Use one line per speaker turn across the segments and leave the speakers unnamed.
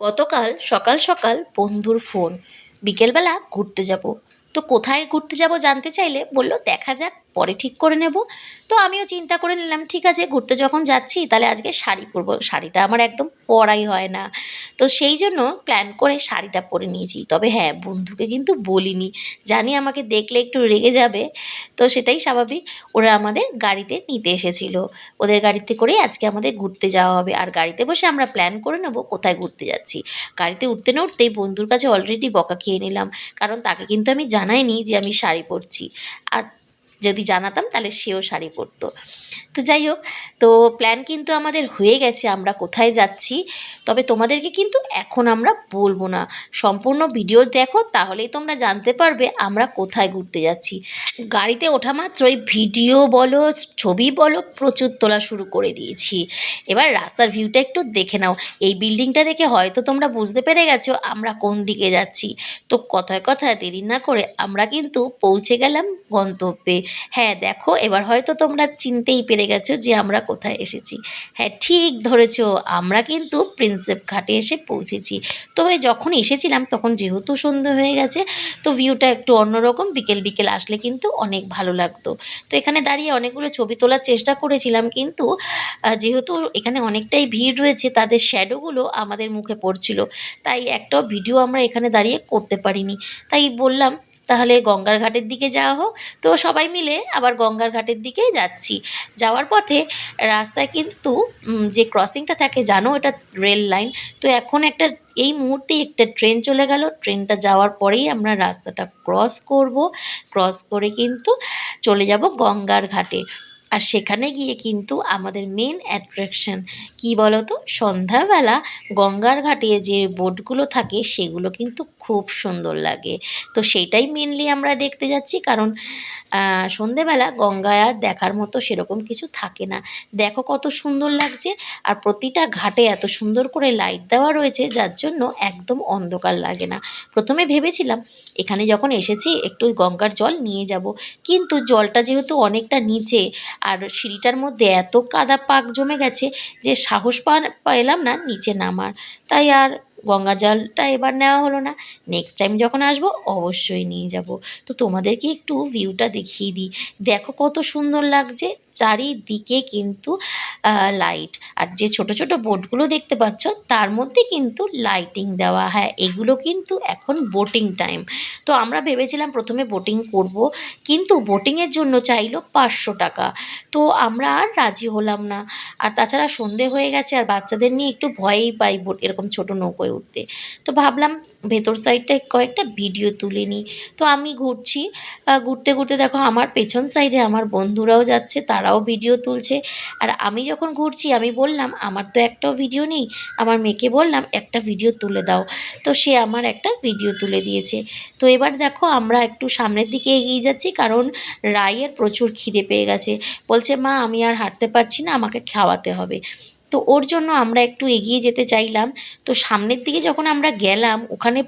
গতকাল সকাল সকাল বন্ধুর ফোন, বিকেলবেলা ঘুরতে যাব। তো কোথায় ঘুরতে যাব জানতে চাইলে বলল দেখা যাক, পরে ঠিক করে নেব। তো আমিও চিন্তা করে নিলাম, ঠিক আছে ঘুরতে যখন যাচ্ছি তাহলে আজকে শাড়ি পরবো, শাড়িটা আমার একদম পরাই হয় না। তো সেই জন্য প্ল্যান করে শাড়িটা পরে নিয়েছি। তবে হ্যাঁ, বন্ধুকে কিন্তু বলিনি, জানি আমাকে দেখলে একটু রেগে যাবে। তো সেটাই স্বাভাবিক। ওরা আমাদের গাড়িতে নিতে এসেছিল, ওদের গাড়িতে করেই আজকে আমাদের ঘুরতে যাওয়া হবে। আর গাড়িতে বসে আমরা প্ল্যান করে নেব কোথায় ঘুরতে যাচ্ছি। গাড়িতে উঠতে না উঠতেই বন্ধুর কাছে অলরেডি বকা খেয়ে নিলাম, কারণ তাকে কিন্তু আমি জানাইনি যে আমি শাড়ি পরছি। আর যদি জানাতাম তাহলে সেও শাড়ি পরতো। তো যাই হোক, তো প্ল্যান কিন্তু আমাদের হয়ে গেছে আমরা কোথায় যাচ্ছি। তবে তোমাদেরকে কিন্তু এখন আমরা বলবো না, সম্পূর্ণ ভিডিও দেখো, তাহলেই তোমরা জানতে পারবে আমরা কোথায় ঘুরতে যাচ্ছি। গাড়িতে ওঠা মাত্রই ভিডিও বলো, ছবি বলো, প্রচুর তোলা শুরু করে দিয়েছি। এবার রাস্তার ভিউটা একটু দেখে নাও। এই বিল্ডিংটা দেখে হয়তো তোমরা বুঝতে পেরে গেছো আমরা কোন দিকে যাচ্ছি। তো কথায় কথায় দেরি না করে আমরা কিন্তু পৌঁছে গেলাম গন্তব্যে। হ্যাঁ দেখো, এবার হয়তো তোমরা চিনতেই পেরে গেছো যে আমরা কোথায় এসেছি। হ্যাঁ ঠিক ধরেছো, আমরা কিন্তু প্রিন্সেপ ঘাটে এসে পৌঁছেছি। তবে যখন এসেছিলাম তখন যেহেতু সন্ধে হয়ে গেছে, তো ভিউটা একটু অন্যরকম। বিকেল বিকেল আসলে কিন্তু অনেক ভালো লাগতো। তো এখানে দাঁড়িয়ে অনেকগুলো ছবি তোলার চেষ্টা করেছিলাম, কিন্তু যেহেতু এখানে অনেকটাই ভিড় রয়েছে, তাদের শ্যাডোগুলো আমাদের মুখে পড়ছিল, তাই একটাও ভিডিও আমরা এখানে দাঁড়িয়ে করতে পারিনি। তাই বললাম তাহলে গঙ্গার ঘাটের দিকে যাওয়া হোক। তো সবাই মিলে আবার গঙ্গার ঘাটের দিকেই যাচ্ছি। যাওয়ার পথে রাস্তায় কিন্তু যে ক্রসিংটা থাকে জানো, এটা রেল লাইন। তো এখন একটা, এই মুহূর্তেই একটা ট্রেন চলে গেল, ট্রেনটা যাওয়ার পরেই আমরা রাস্তাটা ক্রস করব। ক্রস করে কিন্তু চলে যাব গঙ্গার ঘাটে। আর সেখানে গিয়ে কিন্তু আমাদের মেন অ্যাট্রাকশন কী বলো তো, সন্ধ্যাবেলা গঙ্গার ঘাটে যে বোটগুলো থাকে সেগুলো কিন্তু খুব সুন্দর লাগে। তো সেইটাই মেনলি আমরা দেখতে যাচ্ছি, কারণ সন্ধেবেলা গঙ্গায় আর দেখার মতো সেরকম কিছু থাকে না। দেখো কত সুন্দর লাগছে। আর প্রতিটা ঘাটে এত সুন্দর করে লাইট দেওয়া রয়েছে, যার জন্য একদম অন্ধকার লাগে না। প্রথমে ভেবেছিলাম এখানে যখন এসেছি একটু গঙ্গার জল নিয়ে যাব, কিন্তু জলটা যেহেতু অনেকটা নিচে, আর সিঁড়িটার মধ্যে এত কাদা পাক জমে গেছে যে সাহস পেলাম না নিচে নামার। তাই আর গঙ্গা জলটা এবার নেওয়া হলো না। নেক্সট টাইম যখন আসবো অবশ্যই নিয়ে যাব। তো তোমাদেরকে একটু ভিউটা দেখিয়ে দিই। দেখো কত সুন্দর লাগছে, চারিদিকে কিন্তু লাইট। আর যে ছোট ছোট বোটগুলো দেখতে পাচ্ছ তার মধ্যে কিন্তু লাইটিং দেওয়া। হ্যাঁ, এগুলো কিন্তু এখন বোটিং টাইম। তো আমরা ভেবেছিলাম প্রথমে বোটিং করব, কিন্তু বোটিংয়ের জন্য চাইলো 500 টাকা। তো আমরা আর রাজি হলাম না। আর তাছাড়া সন্ধে হয়ে গেছে, আর বাচ্চাদের নিয়ে একটু ভয়ই পাই বোট এরকম ছোট নৌকোয় উঠতে। তো ভাবলাম ভেতর সাইডটায় কয়েকটা ভিডিও তুলে নিই। তো আমি ঘুরছি, ঘুরতে ঘুরতে দেখো আমার পেছন সাইডে আমার বন্ধুরাও যাচ্ছে, তারাও ভিডিও তুলছে। আর আমি যখন ঘুরছি আমি বললাম আমার তো একটাও ভিডিও নেই, আমার মেয়েকে বললাম একটা ভিডিও তুলে দাও। তো সে আমার একটা ভিডিও তুলে দিয়েছে। তো এবার দেখো আমরা একটু সামনের দিকে এগিয়ে যাচ্ছি, কারণ রাইয়ের প্রচুর খিদে পেয়ে গেছে। বলছে মা আমি আর হাঁটতে পারছি না, আমাকে খাওয়াতে হবে। তো ওর জন্য আমরা একটু এগিয়ে যেতে চাইলাম। তো সামনের দিকে যখন আমরা গেলাম ওখানে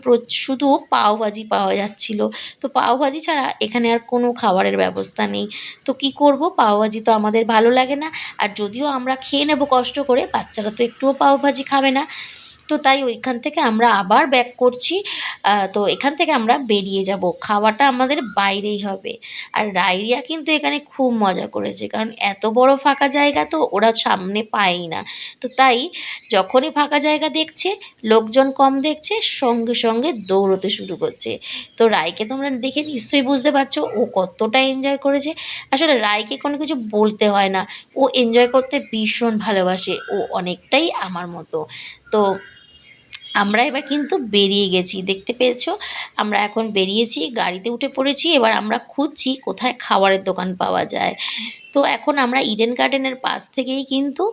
শুধু পাওভাজি পাওয়া যাচ্ছিল। তো পাওভাজি ছাড়া এখানে আর কোনো খাবারের ব্যবস্থা নেই। তো কি করব, পাওভাজি তো আমাদের ভালো লাগে না। আর যদিও আমরা খেয়ে নেব কষ্ট করে, বাচ্চারা তো একটুও পাওভাজি খাবে না। তো তাই ওইখান থেকে আমরা আবার ব্যাক করছি। তো এখান থেকে আমরা বেরিয়ে যাব, খাওয়াটা আমাদের বাইরেই হবে। আর রাইরিয়া কিন্তু এখানে খুব মজা করেছে, কারণ এত বড় ফাঁকা জায়গা তো ওরা সামনে পায়ই না। তো তাই যখনই ফাঁকা জায়গা দেখছে, লোকজন কম দেখছে, সঙ্গে সঙ্গে দৌড়তে শুরু করছে। তো রাইকে তোমরা দেখে নিশ্চয়ই বুঝতে পারছো ও কতটা এনজয় করেছে। আসলে রাইকে কোনো কিছু বলতে হয় না, ও এনজয় করতে ভীষণ ভালোবাসে, ও অনেকটাই আমার মতো। তো আমরা এবার কিন্তু বেরিয়ে গেছি, দেখতে পেয়েছো আমরা এখন বেরিয়েছি, গাড়িতে উঠে পড়েছি। এবার আমরা খুঁজছি কোথায় খাবারের দোকান পাওয়া যায়। তো এখন আমরা ইডেন গার্ডেনের পাশ থেকেই কিন্তু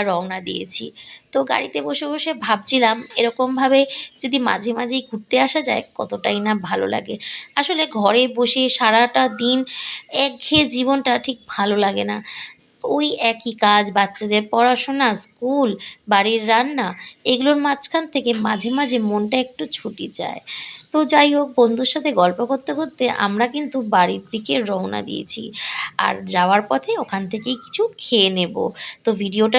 রওনা দিয়েছি। তো গাড়িতে বসে বসে ভাবছিলাম এরকমভাবে যদি মাঝে মাঝেই ঘুরতে আসা যায় কতটাই না ভালো লাগে। আসলে ঘরে বসে সারাটা দিন একঘেয়ে জীবনটা ঠিক ভালো লাগে না। ওই একই কাজ, বাচ্চাদের পড়াশোনা, স্কুল, বাড়ির রান্না, এগুলোর মাঝখান থেকে মাঝে মাঝে মনটা একটু ছুটি চায়। তো যাই হোক, বন্ধুর সাথে গল্প করতে করতে আমরা কিন্তু বাড়ির দিকে রওনা দিয়েছি। আর যাওয়ার পথে ওখান থেকেই কিছু খেয়ে নেব। তো ভিডিওটা